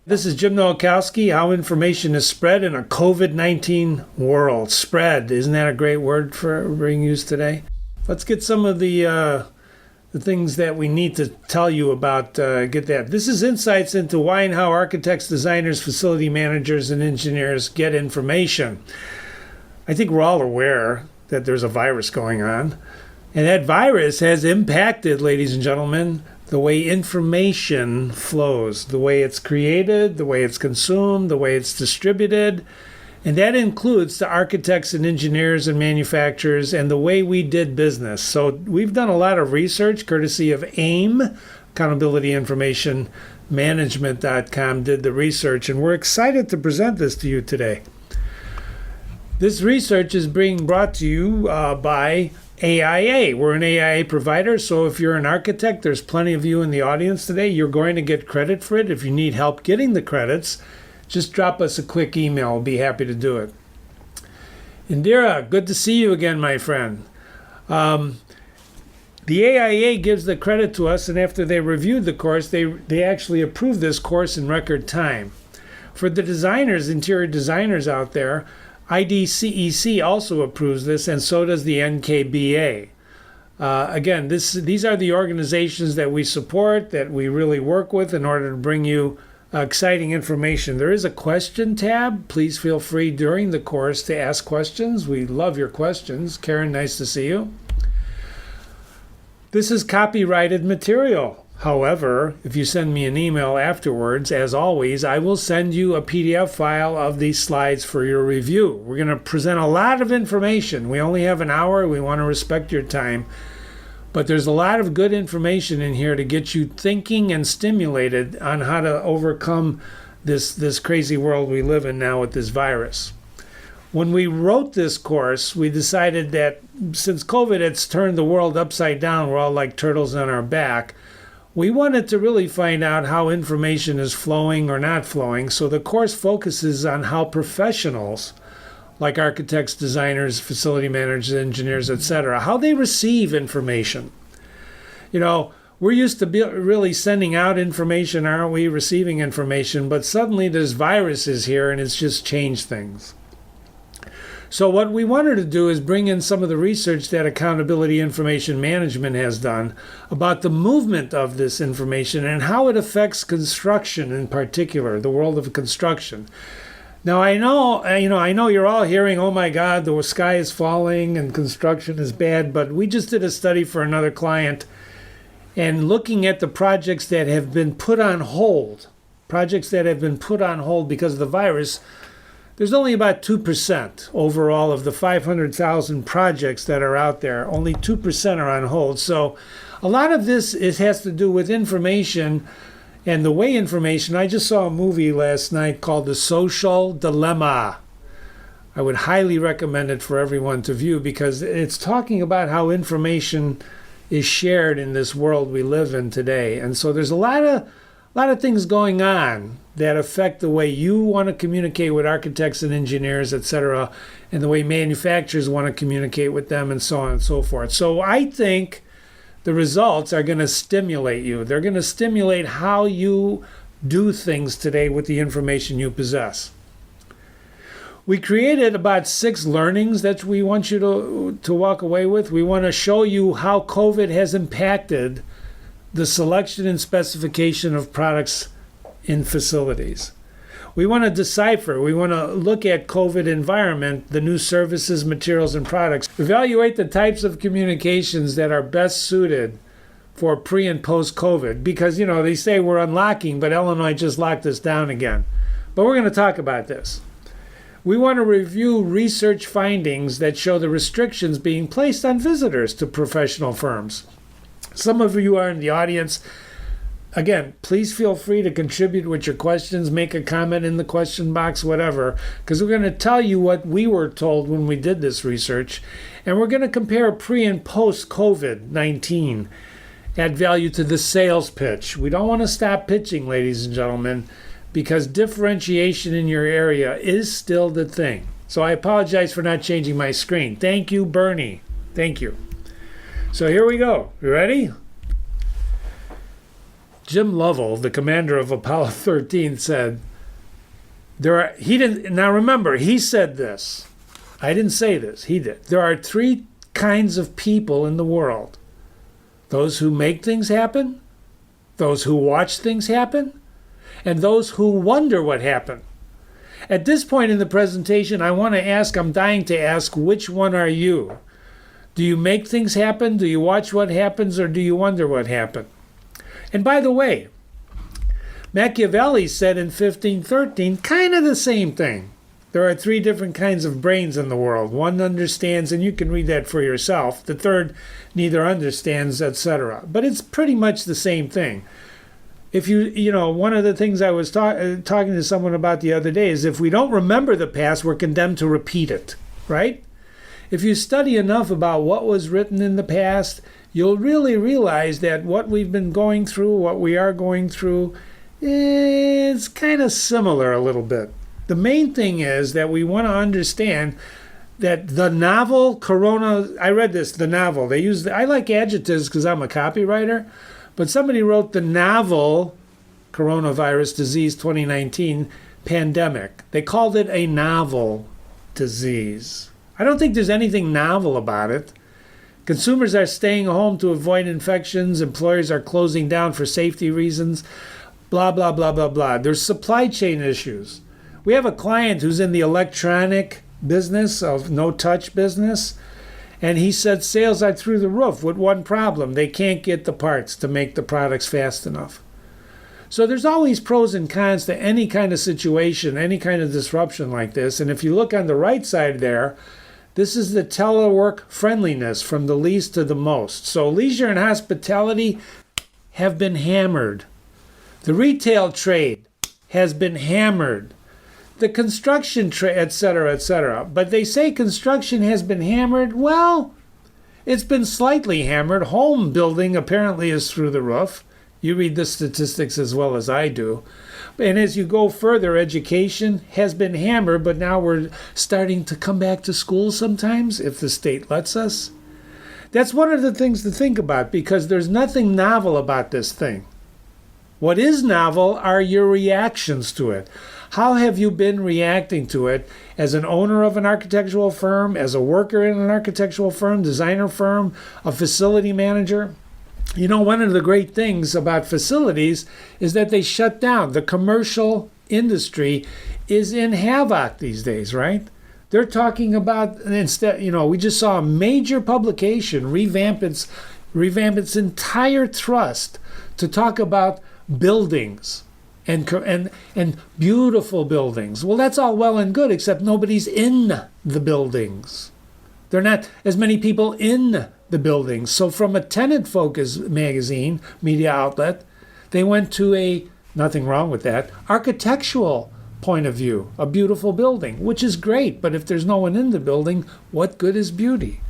This is Jim Nowakowski, how information is spread in a COVID-19 world. Spread, isn't that a great word for being used today? Let's get some of the things that we need to tell you about, get that. This is insights into why and how architects, designers, facility managers, and engineers get information. I think we're all aware that there's a virus going on. And that virus has impacted, ladies and gentlemen, the way information flows, the way it's created, the way it's consumed, the way it's distributed. And that includes the architects and engineers and manufacturers and the way we did business. So we've done a lot of research courtesy of AIM, Accountability Information Management.com did the research, and we're excited to present this to you today. This research is being brought to you by AIA. We're an AIA provider, so if you're an architect, there's plenty of you in the audience today. You're going to get credit for it. If you need help getting the credits, just drop us a quick email. We'll be happy to do it. Indira, good to see you again, my friend. The AIA gives the credit to us, and after they reviewed the course, they actually approved this course in record time. For the designers, interior designers out there, IDCEC also approves this, and so does the NKBA. Again, these are the organizations that we support, that we really work with in order to bring you exciting information. There is a question tab. Please feel free during the course to ask questions. We love your questions. Karen, nice to see you. This is copyrighted material. However, if you send me an email afterwards, as always, I will send you a PDF file of these slides for your review. We're going to present a lot of information. We only have an hour. We want to respect your time. But there's a lot of good information in here to get you thinking and stimulated on how to overcome this crazy world we live in now with this virus. When we wrote this course, we decided that since COVID has turned the world upside down, we're all like turtles on our back, we wanted to really find out how information is flowing or not flowing. So the course focuses on how professionals, like architects, designers, facility managers, engineers, etc., how they receive information. You know, we're used to really sending out information, aren't we, receiving information, but suddenly this virus is here and it's just changed things. So what we wanted to do is bring in some of the research that Accountability Information Management has done about the movement of this information and how it affects construction in particular, the world of construction. Now I know you're all hearing, oh my God, the sky is falling and construction is bad, but we just did a study for another client and looking at the projects that have been put on hold, because of the virus. There's only about 2% overall of the 500,000 projects that are out there. Only 2% are on hold. So a lot of this has to do with information and the way information. I just saw a movie last night called The Social Dilemma. I would highly recommend it for everyone to view because it's talking about how information is shared in this world we live in today. And so there's a lot of things going on that affect the way you want to communicate with architects and engineers, etc., and the way manufacturers want to communicate with them, and so on and so forth. So I think the results are going to stimulate you. They're going to stimulate how you do things today with the information you possess. We created about 6 learnings that we want you to walk away with. We want to show you how COVID has impacted the selection and specification of products in facilities. We want to decipher, we want to look at COVID environment, the new services, materials, and products, evaluate the types of communications that are best suited for pre and post COVID, because, you know, they say we're unlocking, but Illinois just locked us down again. But we're going to talk about this. We want to review research findings that show the restrictions being placed on visitors to professional firms. Some of you are in the audience. Again, please feel free to contribute with your questions, make a comment in the question box, whatever, because we're going to tell you what we were told when we did this research, and we're going to compare pre and post COVID-19, add value to the sales pitch. We don't want to stop pitching, ladies and gentlemen, because differentiation in your area is still the thing. So I apologize for not changing my screen. Thank you, Bernie. Thank you. So here we go. You ready? Jim Lovell, the commander of Apollo 13, said, he didn't, now remember, he said this. I didn't say this, he did. There are three kinds of people in the world: those who make things happen, those who watch things happen, and those who wonder what happened. At this point in the presentation, I'm dying to ask, which one are you? Do you make things happen? Do you watch what happens? Or do you wonder what happened? And by the way, Machiavelli said in 1513 kind of the same thing. There are three different kinds of brains in the world. One understands, and you can read that for yourself. The third neither understands, etc. But it's pretty much the same thing. If one of the things I was talking to someone about the other day is if we don't remember the past, we're condemned to repeat it, right? If you study enough about what was written in the past, you'll really realize that what we've been going through, what we are going through, is kind of similar a little bit. The main thing is that we want to understand that the novel I read this, the novel, I like adjectives because I'm a copywriter, but somebody wrote the novel Coronavirus Disease 2019 Pandemic. They called it a novel disease. I don't think there's anything novel about it. Consumers are staying home to avoid infections. Employers are closing down for safety reasons. Blah, blah, blah, blah, blah. There's supply chain issues. We have a client who's in the electronic business, of no-touch business, and he said sales are through the roof with one problem: they can't get the parts to make the products fast enough. So there's always pros and cons to any kind of situation, any kind of disruption like this. And if you look on the right side there, this is the telework friendliness from the least to the most. So leisure and hospitality have been hammered. The retail trade has been hammered. The construction trade, etc., etc. But they say construction has been hammered. Well, it's been slightly hammered. Home building apparently is through the roof. You read the statistics as well as I do. And as you go further, education has been hammered, but now we're starting to come back to school sometimes, if the state lets us. That's one of the things to think about, because there's nothing novel about this thing. What is novel are your reactions to it. How have you been reacting to it as an owner of an architectural firm, as a worker in an architectural firm, designer firm, a facility manager? You know, one of the great things about facilities is that they shut down. The commercial industry is in havoc these days, right? They're talking about, instead, we just saw a major publication revamp its entire thrust to talk about buildings and beautiful buildings. Well, that's all well and good, except nobody's in the buildings. There are not as many people in the buildings. So from a tenant focus magazine, media outlet, they went to nothing wrong with that, architectural point of view, a beautiful building, which is great. But if there's no one in the building, what good is beauty?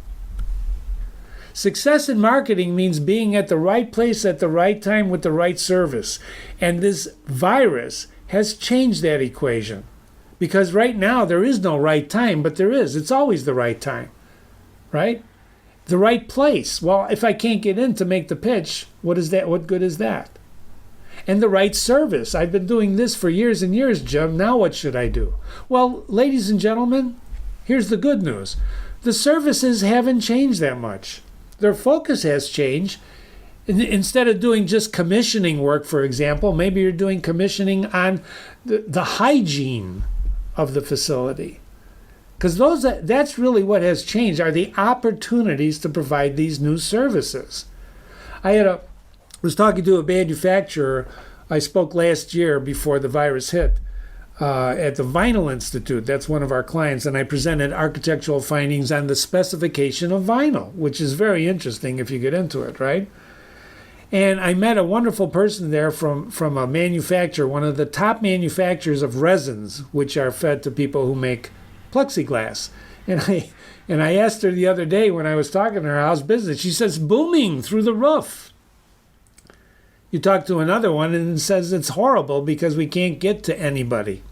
Success in marketing means being at the right place at the right time with the right service. And this virus has changed that equation. Because right now there is no right time, but there is. It's always the right time, right? The right place. Well, if I can't get in to make the pitch, what is that? What good is that? And the right service. I've been doing this for years and years, Jim. Now what should I do? Well, ladies and gentlemen, here's the good news. The services haven't changed that much. Their focus has changed. Instead of doing just commissioning work, for example, maybe you're doing commissioning on the hygiene of the facility. Because that's really what has changed, are the opportunities to provide these new services. I was talking to a manufacturer. I spoke last year before the virus hit at the Vinyl Institute. That's one of our clients, and I presented architectural findings on the specification of vinyl, which is very interesting if you get into it, right? And I met a wonderful person there from a manufacturer, one of the top manufacturers of resins, which are fed to people who make plexiglass. And I asked her the other day when I was talking to her, how's business? She says, booming through the roof. You talk to another one and it says it's horrible because we can't get to anybody.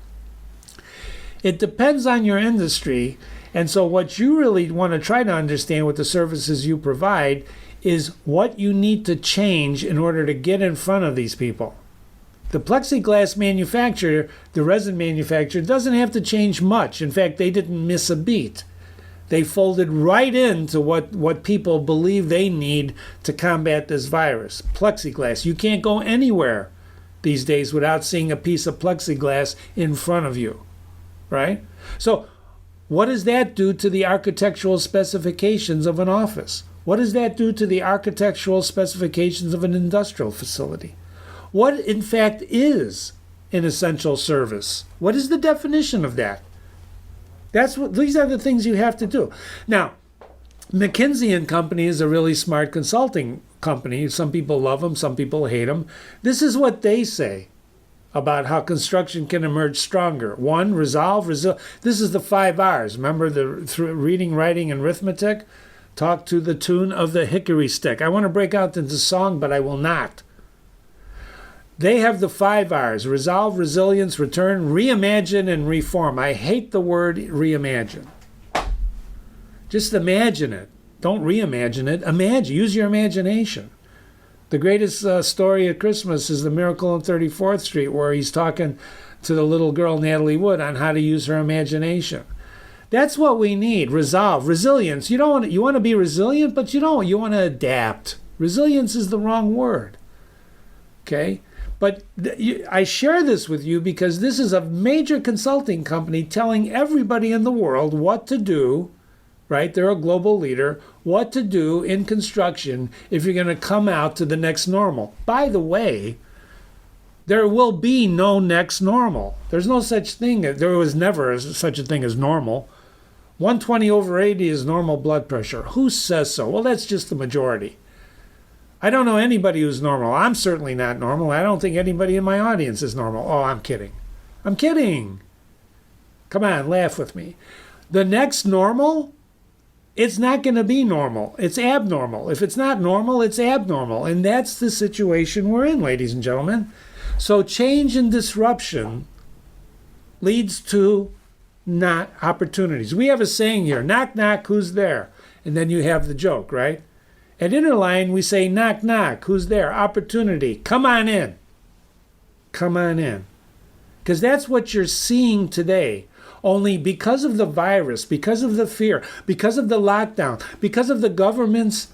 It depends on your industry. And so what you really want to try to understand with the services you provide is what you need to change in order to get in front of these people. The plexiglass manufacturer, the resin manufacturer, doesn't have to change much. In fact, they didn't miss a beat. They folded right into what people believe they need to combat this virus. Plexiglass. You can't go anywhere these days without seeing a piece of plexiglass in front of you, right? So what does that do to the architectural specifications of an office? What does that do to the architectural specifications of an industrial facility? What, in fact, is an essential service? What is the definition of that? These are the things you have to do. Now, McKinsey and Company is a really smart consulting company. Some people love them, some people hate them. This is what they say about how construction can emerge stronger. 1, resolve, this is the 5 R's. Remember the reading, writing, and arithmetic? Talk to the tune of the hickory stick. I want to break out into song, but I will not. They have the 5 R's: resolve, resilience, return, reimagine, and reform. I hate the word reimagine. Just imagine it. Don't reimagine it. Imagine. Use your imagination. The greatest story at Christmas is The Miracle on 34th Street, where he's talking to the little girl, Natalie Wood, on how to use her imagination. That's what we need. Resolve. Resilience. You want to be resilient, but you don't. You want to adapt. Resilience is the wrong word. Okay? But I share this with you because this is a major consulting company telling everybody in the world what to do, right? They're a global leader, what to do in construction if you're going to come out to the next normal. By the way, there will be no next normal. There's no such thing. There was never such a thing as normal. 120/80 is normal blood pressure. Who says so? Well, that's just the majority. I don't know anybody who's normal. I'm certainly not normal. I don't think anybody in my audience is normal. Oh, I'm kidding. I'm kidding. Come on, laugh with me. The next normal, it's not going to be normal. It's abnormal. If it's not normal, it's abnormal. And that's the situation we're in, ladies and gentlemen. So change and disruption leads to not opportunities. We have a saying here, knock, knock, who's there? And then you have the joke, right? At Interline, we say, knock, knock, who's there? Opportunity, come on in. Come on in. Because that's what you're seeing today. Only because of the virus, because of the fear, because of the lockdown, because of the government's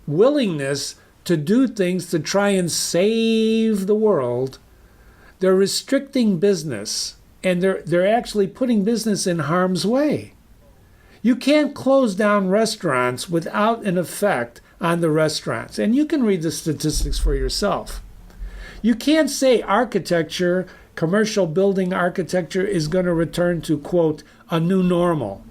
willingness to do things to try and save the world, they're restricting business, and they're actually putting business in harm's way. You can't close down restaurants without an effect on the restaurants. And you can read the statistics for yourself. You can't say architecture, commercial building architecture, is going to return to, quote, a new normal.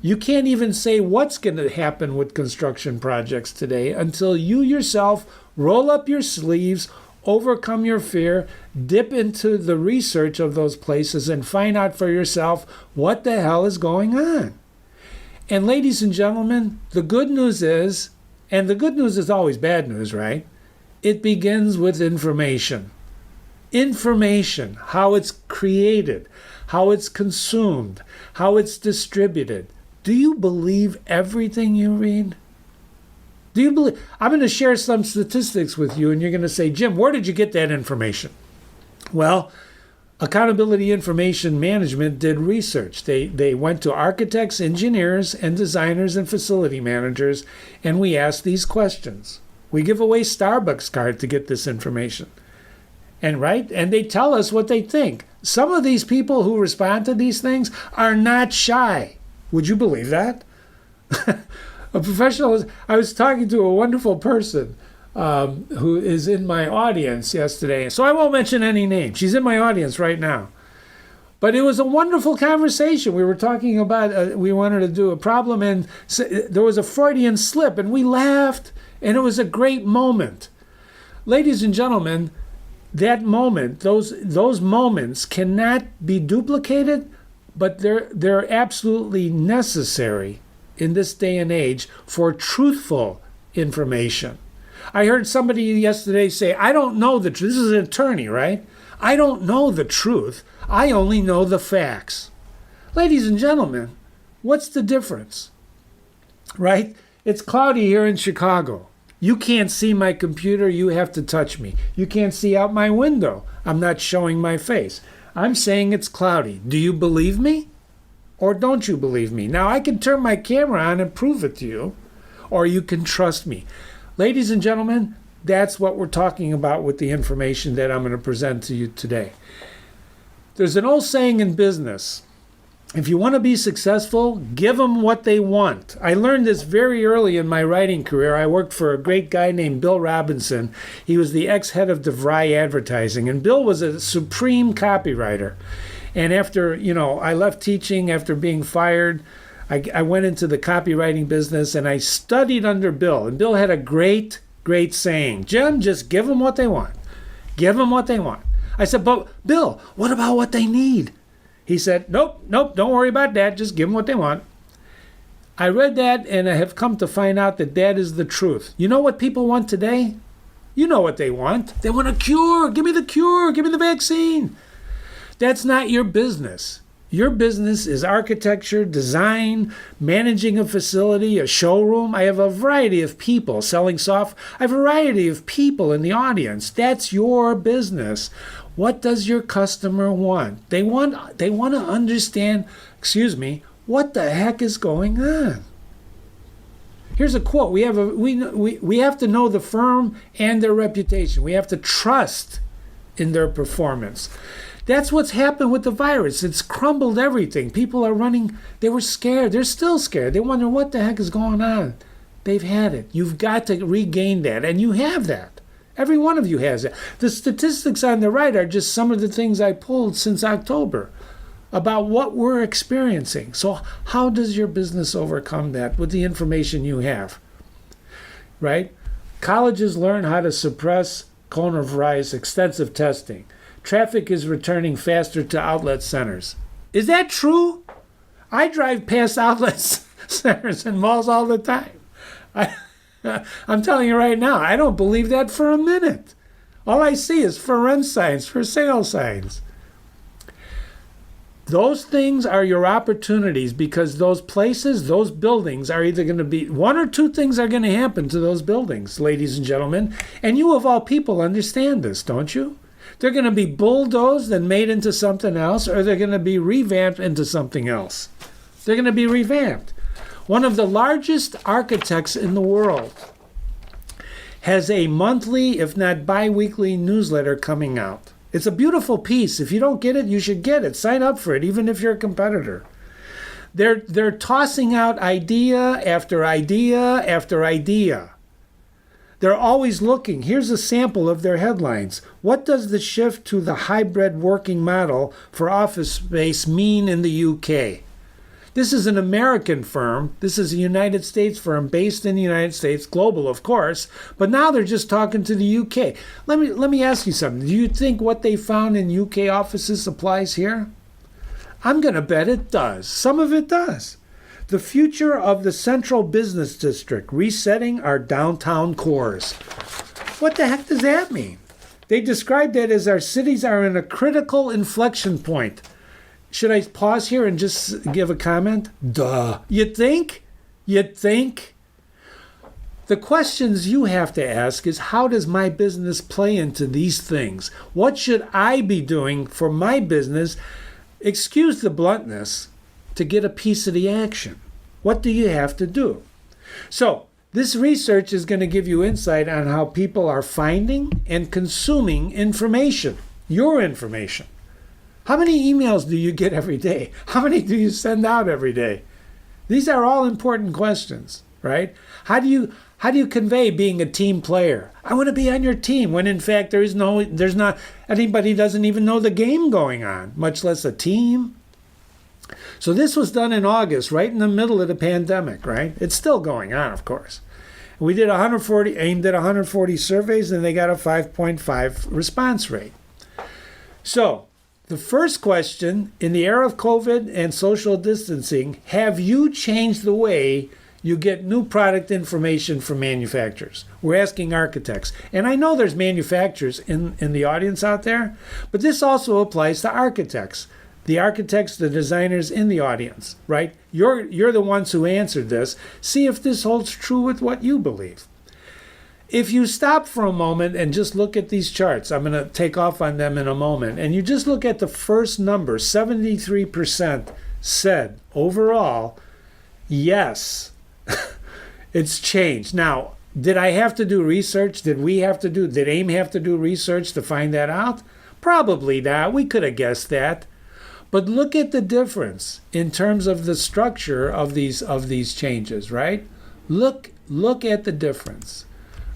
You can't even say what's going to happen with construction projects today until you yourself roll up your sleeves, overcome your fear, dip into the research of those places, and find out for yourself what the hell is going on. And ladies and gentlemen, the good news is, and the good news is always bad news, right? It begins with information. Information, how it's created, how it's consumed, how it's distributed. Do you believe everything you read? Do you believe? I'm going to share some statistics with you, and you're going to say, Jim, where did you get that information? Well, Accountability Information Management did research. They went to architects, engineers, and designers and facility managers, and we asked these questions. We give away Starbucks card to get this information. And they tell us what they think. Some of these people who respond to these things are not shy. Would you believe that? A professional, I was talking to a wonderful person who is in my audience yesterday. So I won't mention any names. She's in my audience right now. But it was a wonderful conversation. We were talking about, we wanted to do a problem, and there was a Freudian slip, and we laughed, and it was a great moment. Ladies and gentlemen, that moment, those moments cannot be duplicated, but they're absolutely necessary in this day and age for truthful information. I heard somebody yesterday say, I don't know the truth. This is an attorney, right? I don't know the truth. I only know the facts. Ladies and gentlemen, what's the difference? Right? It's cloudy here in Chicago. You can't see my computer. You have to touch me. You can't see out my window. I'm not showing my face. I'm saying it's cloudy. Do you believe me? Or don't you believe me? Now, I can turn my camera on and prove it to you, or you can trust me. Ladies and gentlemen, that's what we're talking about with the information that I'm going to present to you today. There's an old saying in business. If you want to be successful, give them what they want. I learned this very early in my writing career. I worked for a great guy named Bill Robinson. He was the ex-head of DeVry Advertising, and Bill was a supreme copywriter. And after, I left teaching after being fired, I went into the copywriting business, and I studied under Bill. And Bill had a great saying. Jim, just give them what they want. Give them what they want. I said, but Bill, what about what they need? He said, nope, don't worry about that. Just give them what they want. I read that, and I have come to find out that that is the truth. You know what people want today? You know what they want. They want a cure. Give me the cure. Give me the vaccine. That's not your business. Your business is architecture, design, managing a facility, a showroom. I have a variety of people selling software. I have a variety of people in the audience. That's your business. What does your customer want? They want to understand, what the heck is going on? Here's a quote. We have to know the firm and their reputation. We have to trust in their performance. That's what's happened with the virus. It's crumbled everything. People are running. They were scared. They're still scared. They wonder what the heck is going on. They've had it. You've got to regain that, and you have that. Every one of you has it. The statistics on the right are just some of the things I pulled since October about what we're experiencing. So how does your business overcome that with the information you have? Right? Colleges learn how to suppress coronavirus extensive testing. Traffic is returning faster to outlet centers. Is that true? I drive past outlet centers and malls all the time. I'm telling you right now, I don't believe that for a minute. All I see is for rent signs, for sale signs. Those things are your opportunities, because those places, those buildings are either going to be, one or two things are going to happen to those buildings, ladies and gentlemen. And you of all people understand this, don't you? They're going to be bulldozed and made into something else, or they're going to be revamped into something else. They're going to be revamped. One of the largest architects in the world has a monthly, if not bi-weekly, newsletter coming out. It's a beautiful piece. If you don't get it, you should get it. Sign up for it, even if you're a competitor. They're tossing out idea after idea after idea. They're always looking. Here's a sample of their headlines. What does the shift to the hybrid working model for office space mean in the UK? This is an American firm. This is a United States firm based in the United States, global, of course. But now they're just talking to the UK. Let me ask you something. Do you think what they found in UK offices applies here? I'm going to bet it does. Some of it does. The future of the central business district, resetting our downtown cores. What the heck does that mean? They described it as our cities are in a critical inflection point. Should I pause here and just give a comment? Duh. You'd think? You'd think? The questions you have to ask is, how does my business play into these things? What should I be doing for my business, excuse the bluntness, to get a piece of the action? What do you have to do? So, this research is going to give you insight on how people are finding and consuming information, your information. How many emails do you get every day? How many do you send out every day? These are all important questions, right? How do you convey being a team player? I want to be on your team, when in fact there's not anybody doesn't even know the game going on, much less a team. So this was done in August, right in the middle of the pandemic, right? It's still going on, of course. We did 140 surveys, and they got a 5.5 response rate. So the first question, in the era of COVID and social distancing, have you changed the way you get new product information from manufacturers? We're asking architects. And I know there's manufacturers in the audience out there, but this also applies to architects. The architects, the designers in the audience, right? You're the ones who answered this. See if this holds true with what you believe. If you stop for a moment and just look at these charts, I'm going to take off on them in a moment, and you just look at the first number, 73% said overall, yes, it's changed. Now, did I have to do research? Did AIM have to do research to find that out? Probably not. We could have guessed that. But look at the difference in terms of the structure of these changes, right? Look at the difference,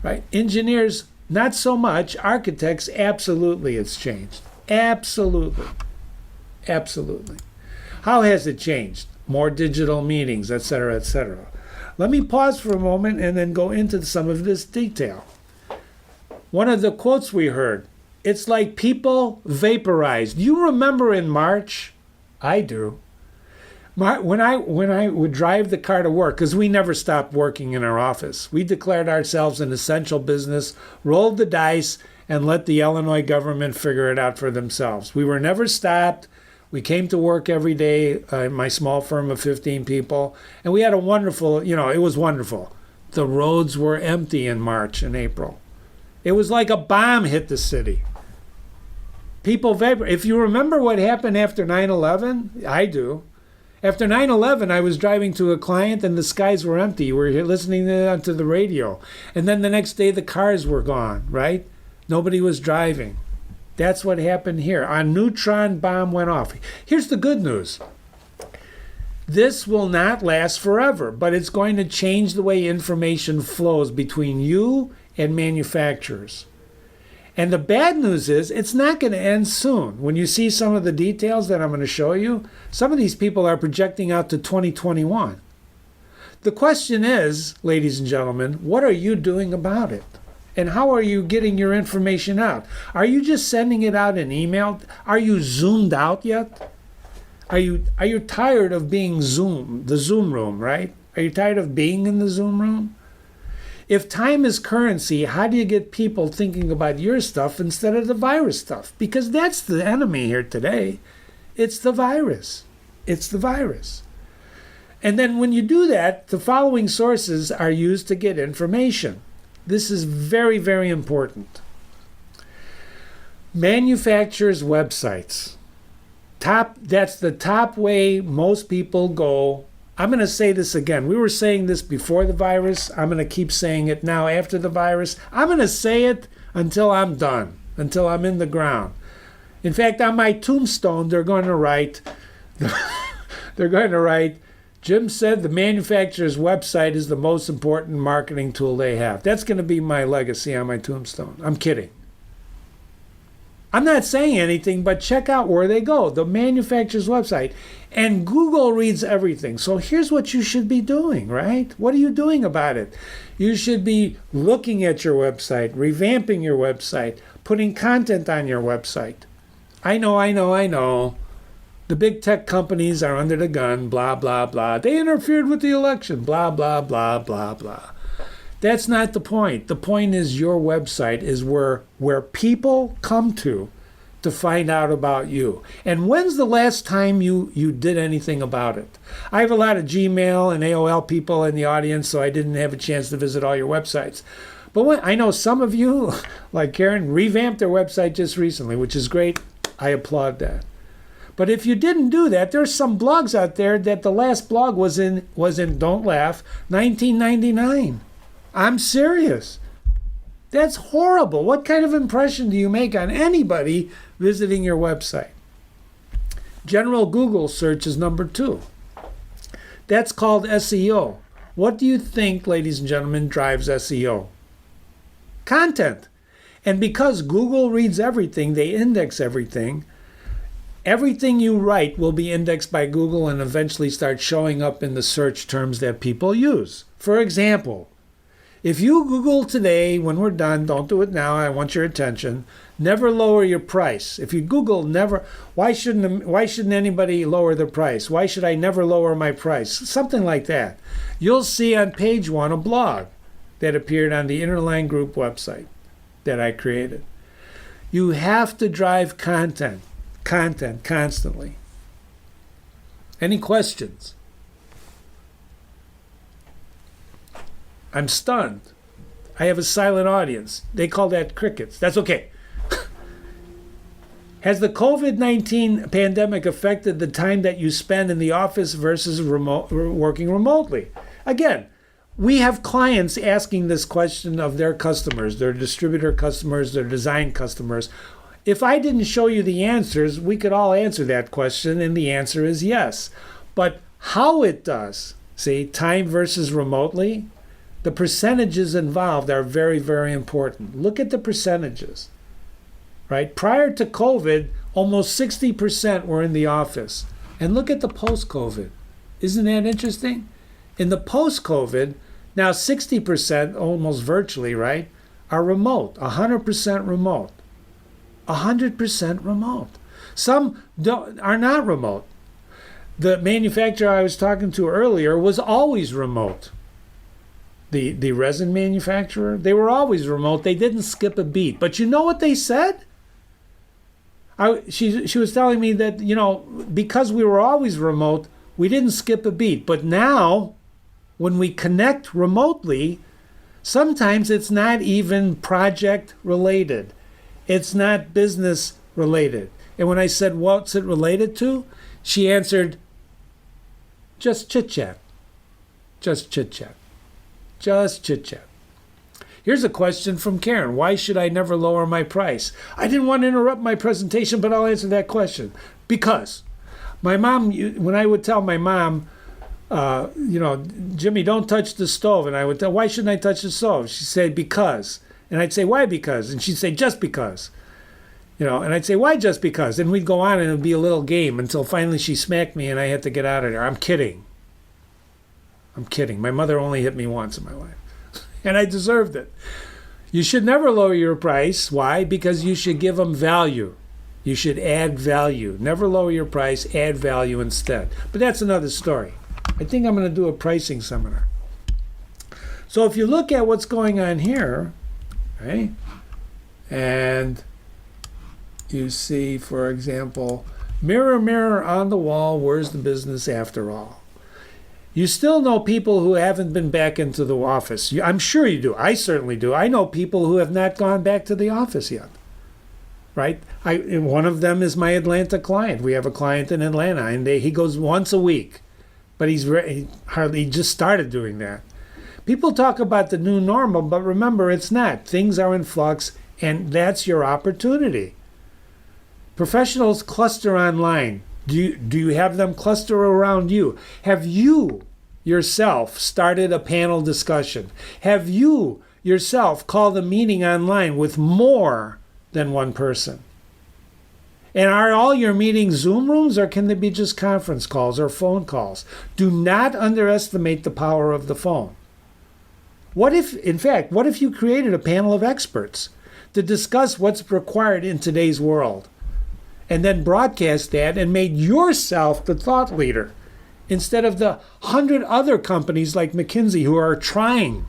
right? Engineers, not so much. Architects, absolutely it's changed. Absolutely. Absolutely. How has it changed? More digital meetings, et cetera, et cetera. Let me pause for a moment and then go into some of this detail. One of the quotes we heard, it's like people vaporized. You remember in March? I do. When I would drive the car to work, because we never stopped working in our office. We declared ourselves an essential business, rolled the dice, and let the Illinois government figure it out for themselves. We were never stopped. We came to work every day, my small firm of 15 people, and we had a wonderful, it was wonderful. The roads were empty in March and April. It was like a bomb hit the city. People vapor. If you remember what happened after 9/11, I do. After 9/11, I was driving to a client and the skies were empty. We were listening to the radio. And then the next day, the cars were gone, right? Nobody was driving. That's what happened here. A neutron bomb went off. Here's the good news. This will not last forever, but it's going to change the way information flows between you and manufacturers. And the bad news is it's not going to end soon. When you see some of the details that I'm going to show you, some of these people are projecting out to 2021. The question is, ladies and gentlemen, what are you doing about it? And how are you getting your information out? Are you just sending it out in email? Are you zoomed out yet? Are you tired of being the Zoom room, right? Are you tired of being in the Zoom room? If time is currency, how do you get people thinking about your stuff instead of the virus stuff? Because that's the enemy here today. It's the virus. It's the virus. And then when you do that, the following sources are used to get information. This is very, very important. Manufacturers' websites. That's the top way most people go. I'm going to say this again. We were saying this before the virus. I'm going to keep saying it now after the virus. I'm going to say it until I'm done, until I'm in the ground. In fact, on my tombstone, they're going to write, Jim said the manufacturer's website is the most important marketing tool they have. That's going to be my legacy on my tombstone. I'm kidding. I'm not saying anything, but check out where they go, the manufacturer's website. And Google reads everything. So here's what you should be doing, right? What are you doing about it? You should be looking at your website, revamping your website, putting content on your website. I know. The big tech companies are under the gun, blah, blah, blah. They interfered with the election, blah, blah, blah, blah, blah. That's not the point. The point is your website is where people come to find out about you. And when's the last time you did anything about it? I have a lot of Gmail and AOL people in the audience, so I didn't have a chance to visit all your websites. But I know some of you, like Karen, revamped their website just recently, which is great. I applaud that. But if you didn't do that, there's some blogs out there that the last blog was in, don't laugh, 1999. I'm serious. That's horrible. What kind of impression do you make on anybody visiting your website? General Google search is number 2. That's called SEO. What do you think, ladies and gentlemen, drives SEO? Content. And because Google reads everything, they index everything. Everything you write will be indexed by Google and eventually start showing up in the search terms that people use. For example, if you Google today, when we're done, don't do it now, I want your attention, never lower your price. If you Google never, why shouldn't anybody lower their price? Why should I never lower my price? Something like that. You'll see on page 1 a blog that appeared on the Interline Group website that I created. You have to drive content constantly. Any questions? I'm stunned. I have a silent audience. They call that crickets. That's okay. Has the COVID-19 pandemic affected the time that you spend in the office versus working remotely? Again, we have clients asking this question of their customers, their distributor customers, their design customers. If I didn't show you the answers, we could all answer that question, and the answer is yes. But how it does, see, time versus remotely, the percentages involved are very, very important. Look at the percentages. Right? Prior to COVID, almost 60% were in the office. And look at the post-COVID. Isn't that interesting? In the post-COVID, now 60%, almost virtually, right, are remote, 100% remote. 100% remote. Some are not remote. The manufacturer I was talking to earlier was always remote. The resin manufacturer, they were always remote. They didn't skip a beat. But you know what they said? She was telling me that, because we were always remote, we didn't skip a beat. But now, when we connect remotely, sometimes it's not even project related. It's not business related. And when I said, what's it related to? She answered, just chit-chat. Just chit-chat. Just chit-chat. Here's a question from Karen. Why should I never lower my price? I didn't want to interrupt my presentation, but I'll answer that question. Because my mom, when I would tell my mom, Jimmy, don't touch the stove. And I would tell, why shouldn't I touch the stove? She'd say, because. And I'd say, why because? And she'd say, just because. And I'd say, why just because? And we'd go on and it would be a little game until finally she smacked me and I had to get out of there. I'm kidding. My mother only hit me once in my life. And I deserved it. You should never lower your price. Why? Because you should give them value. You should add value. Never lower your price, add value instead. But that's another story. I think I'm going to do a pricing seminar. So if you look at what's going on here, right, and you see, for example, mirror, mirror on the wall, where's the business after all? You still know people who haven't been back into the office. I'm sure you do. I certainly do. I know people who have not gone back to the office yet. Right? One of them is my Atlanta client. We have a client in Atlanta, and he goes once a week. But he just started doing that. People talk about the new normal, but remember, it's not. Things are in flux, and that's your opportunity. Professionals cluster online. Do you have them cluster around you? Have you yourself started a panel discussion? Have you yourself called a meeting online with more than one person? And are all your meetings Zoom rooms, or can they be just conference calls or phone calls? Do not underestimate the power of the phone. What if you created a panel of experts to discuss what's required in today's world? And then broadcast that and made yourself the thought leader instead of the 100 other companies like McKinsey who are trying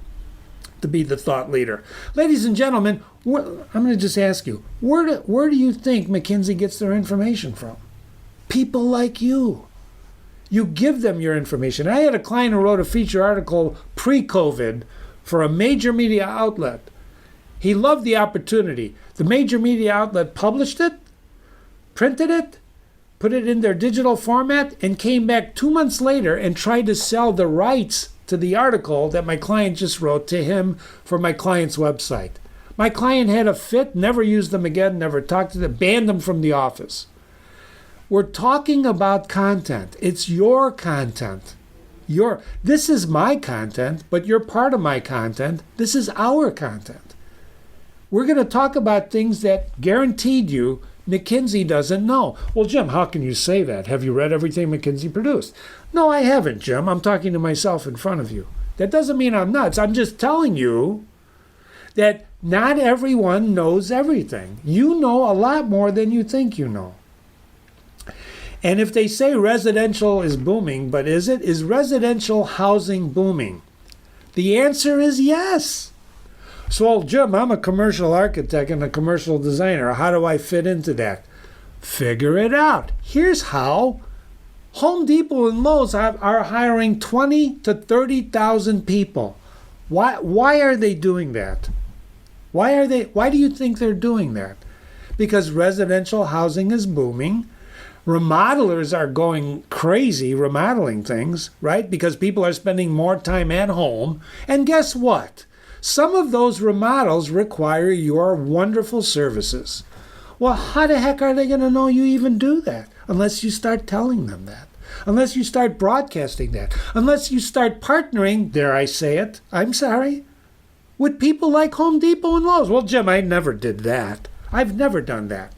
to be the thought leader. Ladies and gentlemen, I'm going to just ask you, where do you think McKinsey gets their information from? People like you. You give them your information. I had a client who wrote a feature article pre-COVID for a major media outlet. He loved the opportunity. The major media outlet published it, printed it, put it in their digital format, and came back 2 months later and tried to sell the rights to the article that my client just wrote to him for my client's website. My client had a fit, never used them again, never talked to them, banned them from the office. We're talking about content. It's your content. This is my content, but you're part of my content. This is our content. We're going to talk about things that guaranteed you McKinsey doesn't know. Well, Jim, how can you say that? Have you read everything McKinsey produced? No, I haven't, Jim. I'm talking to myself in front of you. That doesn't mean I'm nuts. I'm just telling you that not everyone knows everything. You know a lot more than you think you know. And if they say residential is booming, but is it? Is residential housing booming? The answer is yes. So, Jim, I'm a commercial architect and a commercial designer. How do I fit into that? Figure it out. Here's how. Home Depot and Lowe's are hiring 20 to 30,000 people Why are they doing that? Why do you think they're doing that? Because residential housing is booming. Remodelers are going crazy remodeling things, right? Because people are spending more time at home. And guess what? Some of those remodels require your wonderful services. Well, how the heck are they going to know you even do that? Unless you start telling them that. Unless you start broadcasting that. Unless you start partnering, dare I say it, I'm sorry, with people like Home Depot and Lowe's. Well, Jim, I never did that. I've never done that.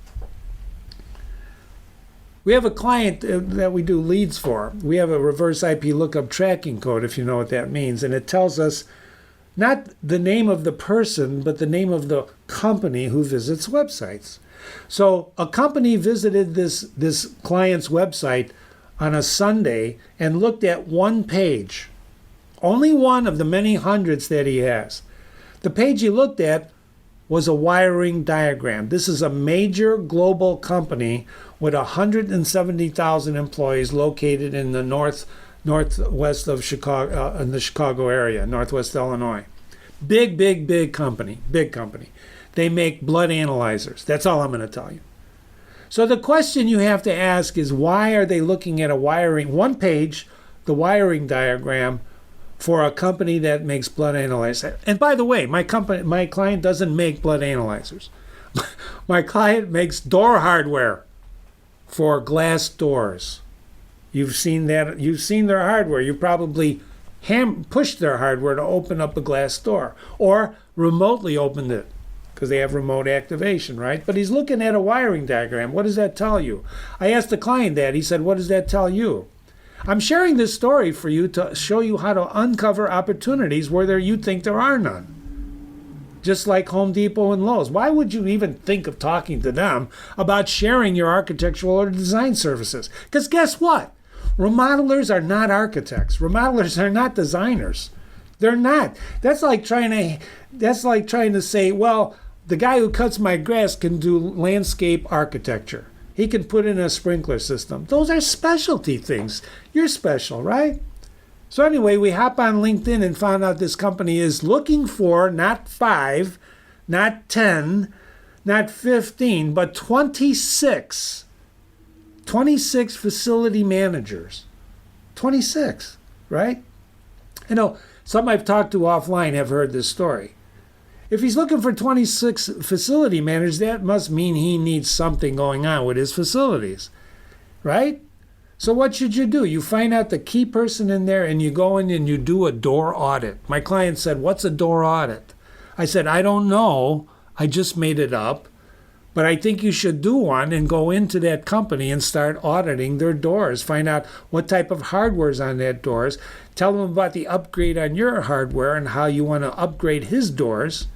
We have a client that we do leads for. We have a reverse IP lookup tracking code, if you know what that means. And it tells us not the name of the person, but the name of the company who visits websites. So a company visited this client's website on a Sunday and looked at one page, only one of the many hundreds that he has. The page he looked at was a wiring diagram. This is a major global company with 170,000 employees located in the northwest of Chicago, in the Chicago area, Northwest Illinois. Big company, big company. They make blood analyzers. That's all I'm going to tell you. So the question you have to ask is, why are they looking at a wiring, one page, the wiring diagram for a company that makes blood analyzers? And by the way, my client doesn't make blood analyzers. My client makes door hardware for glass doors. You've seen that. You've seen their hardware. You probably pushed their hardware to open up a glass door or remotely opened it, because they have remote activation, right? But he's looking at a wiring diagram. What does that tell you? I asked the client that. He said, what does that tell you? I'm sharing this story for you to show you how to uncover opportunities where you think there are none. Just like Home Depot and Lowe's. Why would you even think of talking to them about sharing your architectural or design services? Because guess what? Remodelers are not architects. Remodelers are not designers. They're not. That's like trying to say, well, the guy who cuts my grass can do landscape architecture. He can put in a sprinkler system. Those are specialty things. You're special, right? So anyway, we hop on LinkedIn and found out this company is looking for not 5, not 10, not 15, but 26 facility managers. 26, right? You know, some I've talked to offline have heard this story. If he's looking for 26 facility managers, that must mean he needs something going on with his facilities, right? So what should you do? You find out the key person in there and you go in and you do a door audit. My client said, what's a door audit? I said, I don't know. I just made it up. But I think you should do one and go into that company and start auditing their doors. Find out what type of hardware is on that doors. Tell them about the upgrade on your hardware and how you want to upgrade his doors.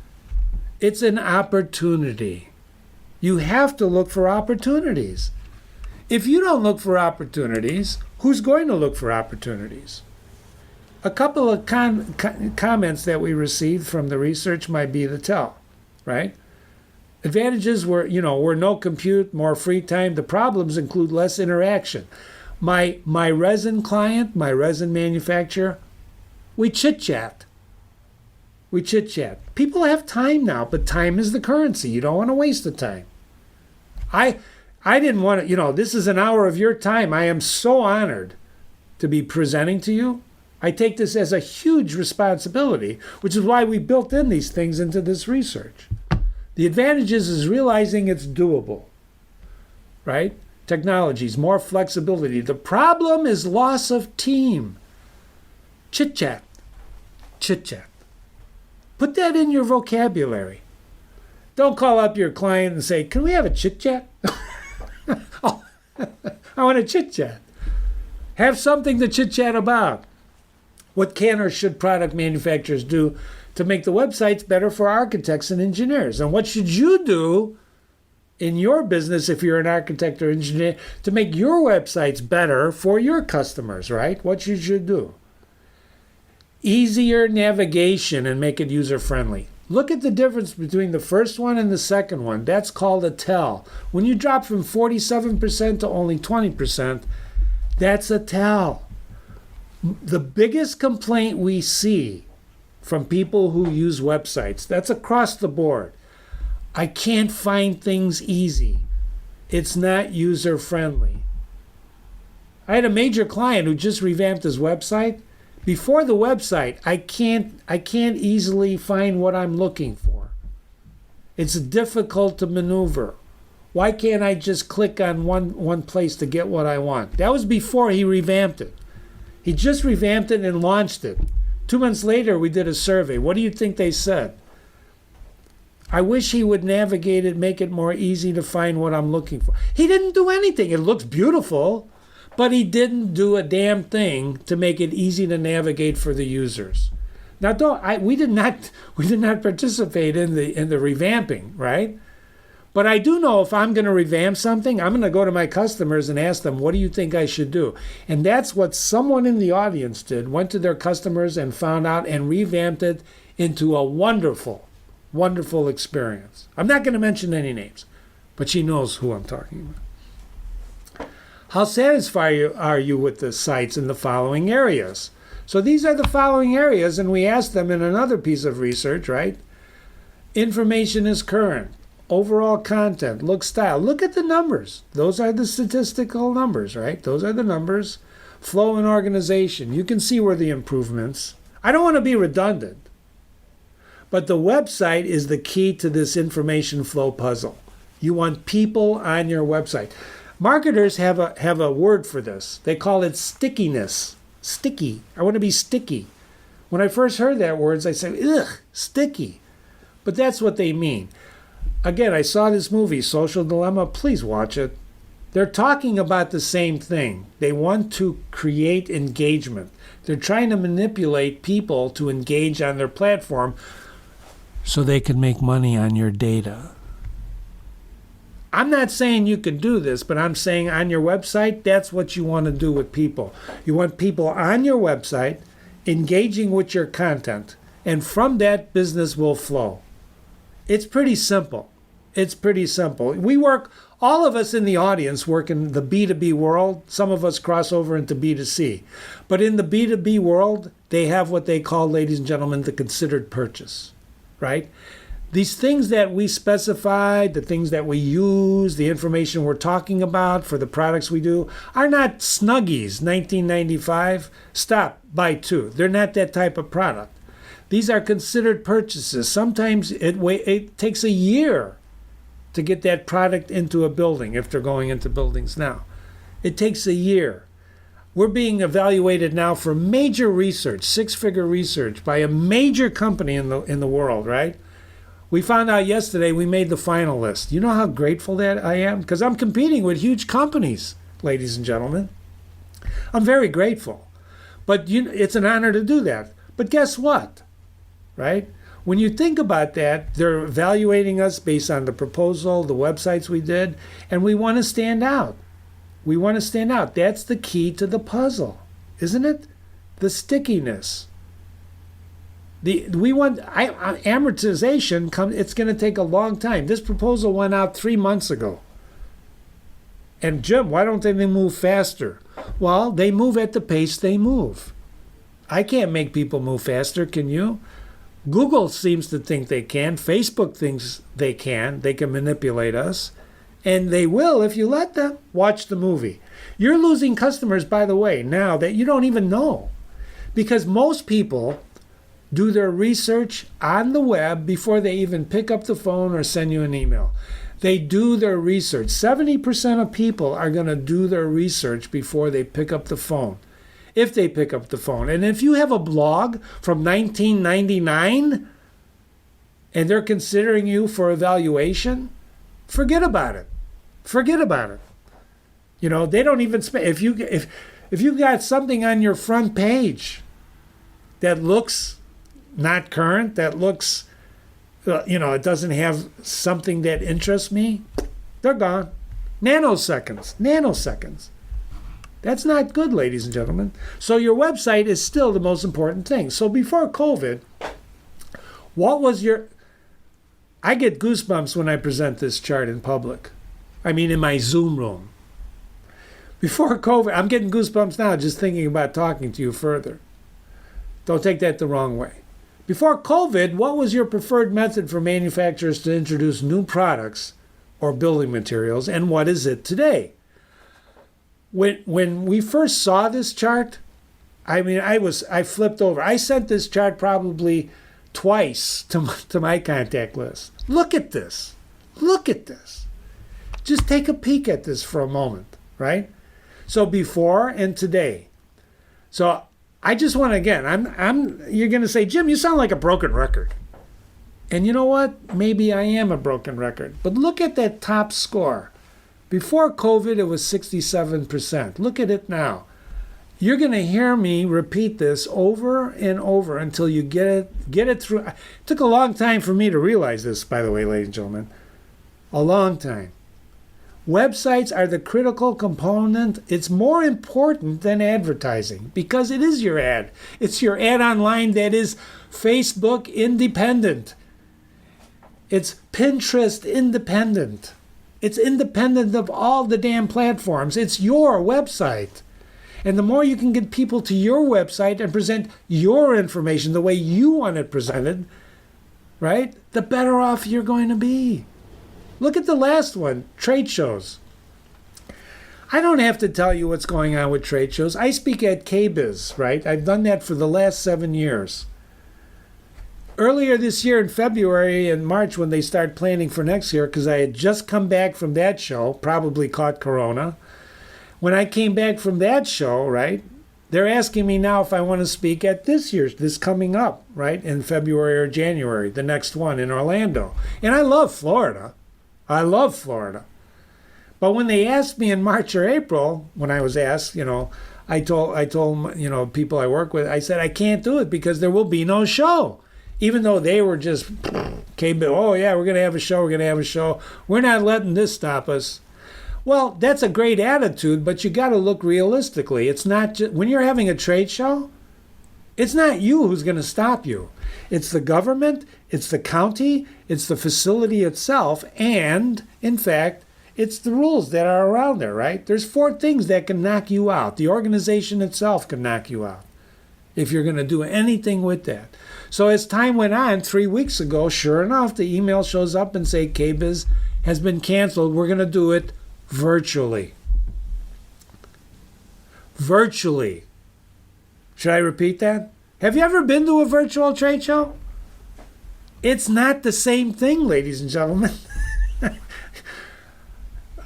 It's an opportunity. You have to look for opportunities. If you don't look for opportunities, who's going to look for opportunities? A couple of comments that we received from the research might be to tell, right? Advantages were no compute, more free time. The problems include less interaction. My resin client, my resin manufacturer, we chit-chat. People have time now, but time is the currency. You don't want to waste the time. I didn't want to, this is an hour of your time. I am so honored to be presenting to you. I take this as a huge responsibility, which is why we built in these things into this research. The advantages is realizing it's doable, right? Technologies, more flexibility. The problem is loss of team. Chit-chat. Put that in your vocabulary. Don't call up your client and say, can we have a chit-chat? Oh, I want to chit-chat. Have something to chit-chat about. What can or should product manufacturers do to make the websites better for architects and engineers? And what should you do in your business if you're an architect or engineer to make your websites better for your customers, right? What you should do. Easier navigation and make it user-friendly. Look at the difference between the first one and the second one. That's called a tell. When you drop from 47% to only 20%, that's a tell. The biggest complaint we see from people who use websites. That's across the board. I can't find things easy. It's not user friendly. I had a major client who just revamped his website. Before the website, I can't easily find what I'm looking for. It's difficult to maneuver. Why can't I just click on one place to get what I want? That was before he revamped it. He just revamped it and launched it. 2 months later, we did a survey. What do you think they said? I wish he would navigate it, make it more easy to find what I'm looking for. He didn't do anything. It looks beautiful, but he didn't do a damn thing to make it easy to navigate for the users. Now, we did not participate in the revamping, right? But I do know if I'm going to revamp something, I'm going to go to my customers and ask them, what do you think I should do? And that's what someone in the audience did, went to their customers and found out and revamped it into a wonderful, wonderful experience. I'm not going to mention any names, but she knows who I'm talking about. How satisfied are you with the sites in the following areas? So these are the following areas, and we asked them in another piece of research, right? Information is current. Overall content, look, style. Look at the numbers. Those are the statistical numbers, right? Those are the numbers. Flow and organization. You can see where the improvements. I don't want to be redundant, but the website is the key to this information flow puzzle. You want people on your website. Marketers have a word for this. They call it stickiness. Sticky. I want to be sticky. When I first heard that word, I said, ugh, sticky. But that's what they mean. Again, I saw this movie, Social Dilemma. Please watch it. They're talking about the same thing. They want to create engagement. They're trying to manipulate people to engage on their platform so they can make money on your data. I'm not saying you can do this, but I'm saying on your website, that's what you want to do with people. You want people on your website engaging with your content, and from that, business will flow. It's pretty simple. It's pretty simple. We work, all of us in the audience work in the B2B world. Some of us cross over into B2C. But in the B2B world, they have what they call, ladies and gentlemen, the considered purchase, right? These things that we specify, the things that we use, the information we're talking about for the products we do, are not Snuggies, 1995. Stop, buy two. They're not that type of product. These are considered purchases. Sometimes it takes a year to get that product into a building, if they're going into buildings now. It takes a year. We're being evaluated now for major research, six-figure research, by a major company in the world, right? We found out yesterday we made the final list. You know how grateful that I am? Because I'm competing with huge companies, ladies and gentlemen. I'm very grateful. But it's an honor to do that. But guess what? Right? When you think about that, they're evaluating us based on the proposal, the websites we did, and we want to stand out. We want to stand out. That's the key to the puzzle, isn't it? The stickiness. We want amortization. It's going to take a long time. This proposal went out 3 months ago. And Jim, why don't they move faster? Well, they move at the pace they move. I can't make people move faster, can you? Google seems to think they can. Facebook thinks they can. They can manipulate us. And they will if you let them. Watch the movie. You're losing customers, by the way, now that you don't even know. Because most people do their research on the web before they even pick up the phone or send you an email. They do their research. 70% of people are going to do their research before they pick up the phone. If they pick up the phone. And if you have a blog from 1999 and they're considering you for evaluation, forget about it. Forget about it. You know, they don't even spend, if you got something on your front page that looks not current, that looks, it doesn't have something that interests me, they're gone. Nanoseconds. That's not good, ladies and gentlemen. So your website is still the most important thing. So before COVID, what was I get goosebumps when I present this chart in public. I mean, in my Zoom room. Before COVID, I'm getting goosebumps now just thinking about talking to you further. Don't take that the wrong way. Before COVID, what was your preferred method for manufacturers to introduce new products or building materials, and what is it today? When we first saw this chart, I flipped over. I sent this chart probably twice to my contact list. Look at this. Look at this. Just take a peek at this for a moment, right? So before and today. So I just want to, again, you're going to say, Jim, you sound like a broken record. And you know what? Maybe I am a broken record. But look at that top score. Before COVID, it was 67%. Look at it now. You're going to hear me repeat this over and over until you get it through. It took a long time for me to realize this, by the way, ladies and gentlemen. A long time. Websites are the critical component. It's more important than advertising because it is your ad. It's your ad online that is Facebook independent. It's Pinterest independent. It's independent of all the damn platforms. It's your website. And the more you can get people to your website and present your information the way you want it presented, right, the better off you're going to be. Look at the last one, trade shows. I don't have to tell you what's going on with trade shows. I speak at KBIS, right? I've done that for the last 7 years. Earlier this year in February and March when they start planning for next year, because I had just come back from that show, probably caught Corona. When I came back from that show, right, they're asking me now if I want to speak at this coming up, right, in February or January, the next one in Orlando. And I love Florida. I love Florida. But when they asked me in March or April, when I was asked, I told people I work with, I said, I can't do it because there will be no show. Even though they were just, oh yeah, we're going to have a show. We're not letting this stop us. Well, that's a great attitude, but you got to look realistically. It's not just, when you're having a trade show, it's not you who's going to stop you. It's the government, it's the county, it's the facility itself, and, in fact, it's the rules that are around there, right? There's 4 things that can knock you out. The organization itself can knock you out if you're going to do anything with that. So as time went on, 3 weeks ago, sure enough, the email shows up and say, KBIS has been canceled. We're going to do it virtually. Virtually. Should I repeat that? Have you ever been to a virtual trade show? It's not the same thing, ladies and gentlemen.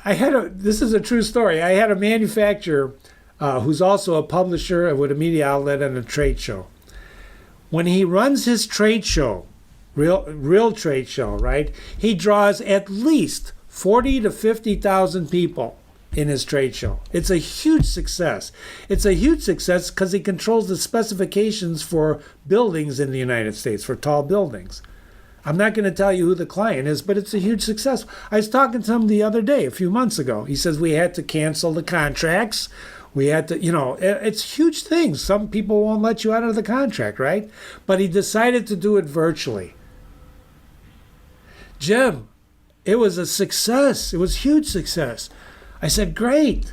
This is a true story. I had a manufacturer who's also a publisher with a media outlet and a trade show. When he runs his trade show, real trade show, right, he draws at least 40 to 50,000 people in his trade show. It's a huge success. It's a huge success because he controls the specifications for buildings in the United States, for tall buildings. I'm not going to tell you who the client is, but it's a huge success. I was talking to him the other day, a few months ago. He says we had to cancel the contracts. We had to, it's huge things. Some people won't let you out of the contract, right? But he decided to do it virtually. Jim, it was a success. It was a huge success. I said, great.